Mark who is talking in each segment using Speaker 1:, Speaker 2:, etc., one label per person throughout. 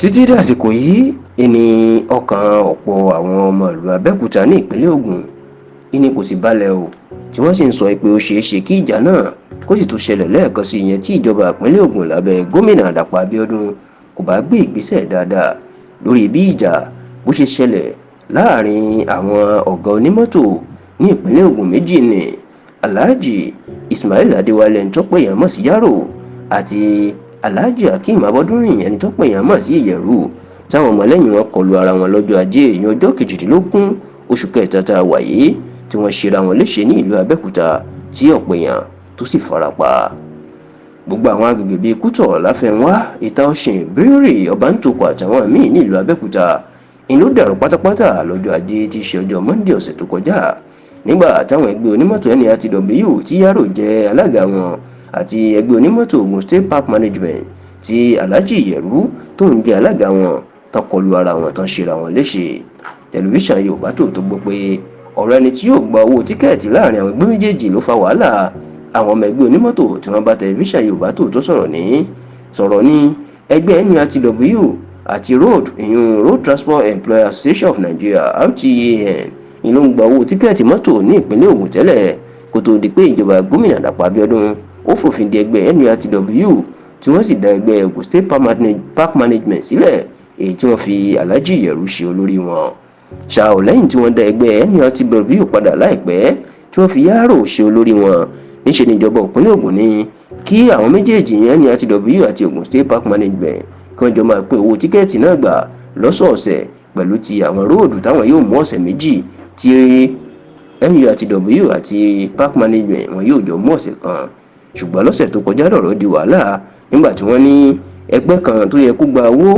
Speaker 1: títí dàsìkò yìí ìní ọkàn ọ̀pọ̀ àwọn ọmọ ìlú Abẹ́òkúta ní ìpínlẹ̀ Ògùn ìní kò sì balẹ̀ o, tí wọ́n sì ń sọ pé ó ṣeé ṣe kí ìjà náà kó sì tún ṣẹlẹ̀ lẹ́ẹ̀kan sí ìyẹn tí ìjọba ìpínlẹ̀ Ògùn lábẹ́ gómìnà Dàpọ̀ Abíọ́dún kò bá gbé ìgbésẹ̀ dáadáa lórí bí ìjà bó ṣe ṣẹlẹ̀ láàrin àwọn ọ̀gá onímọ́tò ní ìpínlẹ̀ Ògùn méjì ní Alhaji Ismail Adéwálé ẹni tó pè yàn mọ̀ sí Yaro àti Alhaji Hakeem Abọ́dúnrin ẹni tó pè yàn mọ̀ sí Ìyẹ̀rú, táwọn ọmọlẹ́yìn wọn kọlu ara wọn lọ́jọ́ ajé ìyẹn ọjọ́ 18 oṣù kẹta tá a wà yìí, tí wọ́n ṣera wọn léṣe ní ìlú Abẹ́òkúta tí ọ̀pọ̀ èèyàn tó sì farapa. Gbogbo àwọn agbègbè bíi Kútọ̀, Láfẹnwá, Ìta-Ọ̀sìn, Bírírì, Ọbántòkò àtàwọn míì ní ìlú Abẹ́òkúta ń ló dàrú pátápátá lọ́jọ́ ajé tí í ṣe ọjọ́ Monday ọ̀sẹ̀ tó kọjá, nígbà táwọn ẹgbẹ́ onímọ́tò NURTW tí Yaro jẹ́ alága wọn àti ẹgbẹ́ onímọ́tò Ogun State Park Management tí Alhaji Ìyẹ̀rú tó ń jẹ́ alága wọn tán kọlu ara wọn tán ṣera wọn léṣe. Tẹlifíṣàn Yorùbá Tòótọ́ gbọ́ pé ọ̀rọ̀ ẹni tí yóò gba owó tíkẹ́ẹ̀tì láàrin àwọn ẹgbẹ́ méjèèjì ló fa wàhálà. Àwọn ọmọ ẹgbẹ́ onímọ́tò tí wọ́n bá tẹlifíṣàn Yorùbá Tòótọ́ sọ̀rọ̀ ní ẹgbẹ́ NURTW àti Road Transport Employers Association of Nigeria RTAN ni ló ń gba owó tíkẹ́ẹ̀tì mọ́tò ní ìpínlẹ̀ Ògùn tẹ́lẹ̀ kó tó di pé ìjọba gómìnà Dàpọ̀ Abíọ́dún ó fòfin de ẹgbẹ́ NURTW tí wọ́n sì dá ẹgbẹ́ Ogun State Park Management sílẹ̀, èyí tí wọ́n fi Alhaji Ìyẹ̀rú ṣe olórí wọn. ṣáò lẹ́yìn tí wọ́n dá ẹgbẹ́ NURTW padà láìpẹ́ tí wọ́n fi Yaro ṣe olórí wọn, níṣẹ́ ni ìjọba ìpínlẹ̀ Ògùn ní kí àwọn méjèèjì NURTW àti Ogun State Park Management kí wọ́n jọ máa pín owó tíkẹ́ẹ̀tì náà gbà lọ́sọ̀ọ̀sẹ̀ pẹ̀lú ti àwọn róòdù táwọn yóò mú ọ̀sẹ̀ méjì tí NURTW àti Park Management wọn yóò jọ mú ọ̀sẹ̀ kan. Ṣùgbọ́n lọ́sẹ̀ tó kọjá lọ̀rọ̀ di wàhálà nígbà tí wọ́n ní ẹgbẹ́ kan tó yẹ kó gba owó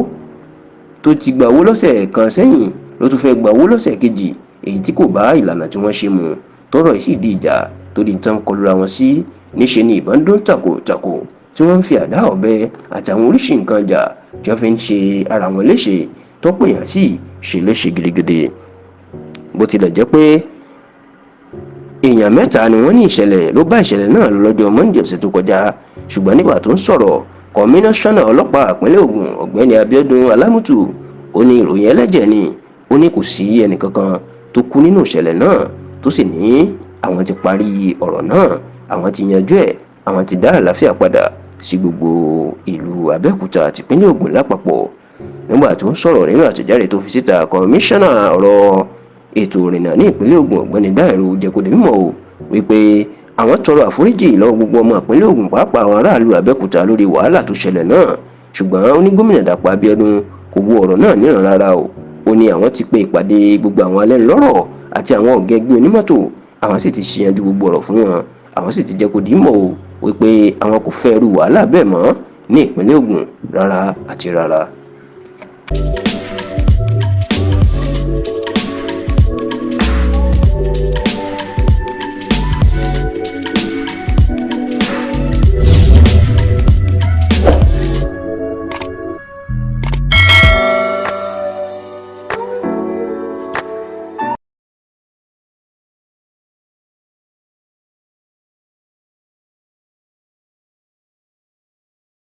Speaker 1: tó ti gba owó lọ́sẹ̀ kan sẹ́yìn ló tún fẹ́ gba owó lọ́sẹ̀ kejì, èyí tí kò bá ìlànà tí wọ́n ṣe mu, tọ́rọ̀ yìí sì di ìjà tó di tán kọlura wọn sí. Níṣe ni ìbọn dún tàkòtàkò tí wọ́n ń fi àdá, ọ̀bẹ àtàwọn oríṣi nǹkan jà tí wọ́n fi ń ṣe ara wọn léṣe tọ́pọ̀ èèyàn sì ṣe léṣe gidigidi. Bó tilẹ̀ jẹ́ pé èèyàn mẹ́ta ni wọ́n ní ìṣẹ̀lẹ̀ ló bá ìṣẹ̀lẹ̀ náà lọ lọ́jọ́ Monday ọ̀sẹ̀ tó kọjá, ṣùgbọ́n nígbà tó ń sọ̀rọ̀ kọmíṣánná ọlọ́pàá ìpínlẹ̀ Ògùn ọ̀gbẹ́ni Abíọ́dún Alámùtù ó ní ìròyìn ẹlẹ́jẹ̀ ni, ó ní kò sí ẹnìkankan tó kú nínú ìṣẹ̀lẹ̀ náà, tó sì ní àwọn ti parí ọ̀rọ̀ náà, àwọn ti yanjú ẹ̀, àwọn ti dá àlàáfíà padà sí gbogbo ìlú Abẹ́òkúta àti ìpínlẹ̀ Ògùn lápapọ̀. Nígbà tó ń sọ̀rọ̀ nínú àtẹ̀jáde tó fi síta, kọmíṣánná ọ̀rọ̀ ètò ìrìnnà ní ìpínlẹ̀ Ògùn ọ̀gbẹ́ni Dáìró jẹ́ kó di mímọ̀ wípé àwọn tọrọ àforíjì lọ́wọ́ gbogbo ọmọ ìpínlẹ̀ Ògùn pàápàá àwọn aráàlú Abẹ́òkúta lórí wàhálà tó ṣẹlẹ̀ náà, ṣùgbọ́n ó ní gómìnà Dàpọ̀ Abíọ́dún kò wo ọ̀rọ̀ náà níran rárá o. Ó ní àwọn ti pe ìpàdé gbogbo àwọn alẹ́nulọ́rọ̀ àti àwọn ọ̀gá ẹgbẹ́ onímọ́tò, àwọn sì ti ṣèyànjú gbogbo ọ̀rọ̀ fún wọn, àwọn sì ti jẹ́ kó di mímọ̀ wípé àwọn kò fẹ́ irú wàhálà bẹ́ẹ̀ mọ́ ní ìpínlẹ̀ Ògùn rárá àti rárá.